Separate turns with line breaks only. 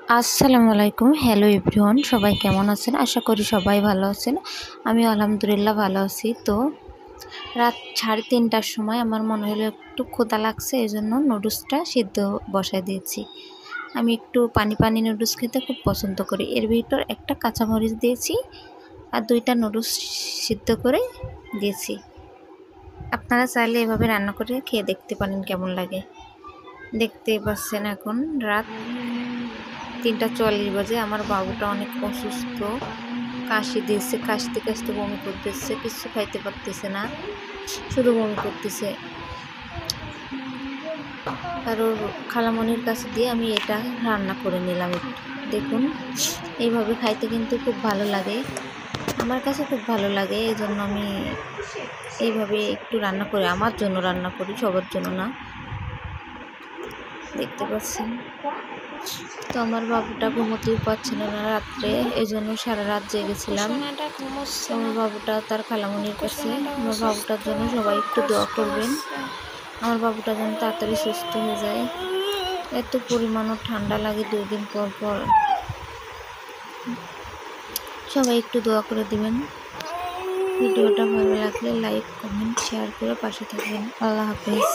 আসসালামু আলাইকুম। Hello everyone, সবাই কেমন আছেন? আশা করি সবাই ভালো আছেন। আমি আলহামদুলিল্লাহ ভালো আছি। তো রাত 3:30টার সময় আমার মনে হলো একটু ক্ষুধা লাগছে, এই জন্য নুডলসটা সিদ্ধ বসায় দিয়েছি। আমি একটু পানি পানি নুডলস খেতে খুব পছন্দ করি। এর ভিতর একটা কাঁচামরিচ দিয়েছি আর 2টা নুডলস সিদ্ধ করে দিয়েছি। আপনারা চাইলে এভাবে রান্না করে খেয়ে দেখতে পারেন কেমন লাগে। দেখতেই পাচ্ছেন এখন রাত 3:40 বাজে। আমার বাবুটা অনেক অসুস্থ, কাশি দিয়েছে, কাশতে কাশতে বমি করতেছে, কিছু খাইতে পারতেছে না, শুধু বমি করতেছে। আর ওর খালামণির কাছে দিয়ে আমি এটা রান্না করে নিলাম একটু। দেখুন, এইভাবে খাইতে কিন্তু খুব ভালো লাগে, আমার কাছে খুব ভালো লাগে। এই জন্য আমি এইভাবে একটু রান্না করি, আমার জন্য রান্না করি, সবার জন্য না। দেখতে পাচ্ছেন তো আমার বাবুটা ঘুমোতেই পারছিল না রাত্রে, এই জন্য সারা রাত জেগেছিলাম। আমার বাবুটা তার খালামণির কাছে। আমার বাবুটার জন্য সবাই একটু দোয়া করবেন, আমার বাবুটা যেন তাড়াতাড়ি সুস্থ হয়ে যায়। এত পরিমাণও ঠান্ডা লাগে 2 দিন পর পর। সবাই একটু দোয়া করে দিবেন। ভিডিওটা ভালো লাগলে লাইক, কমেন্ট, শেয়ার করে পাশে থাকবেন। আল্লাহ হাফেজ।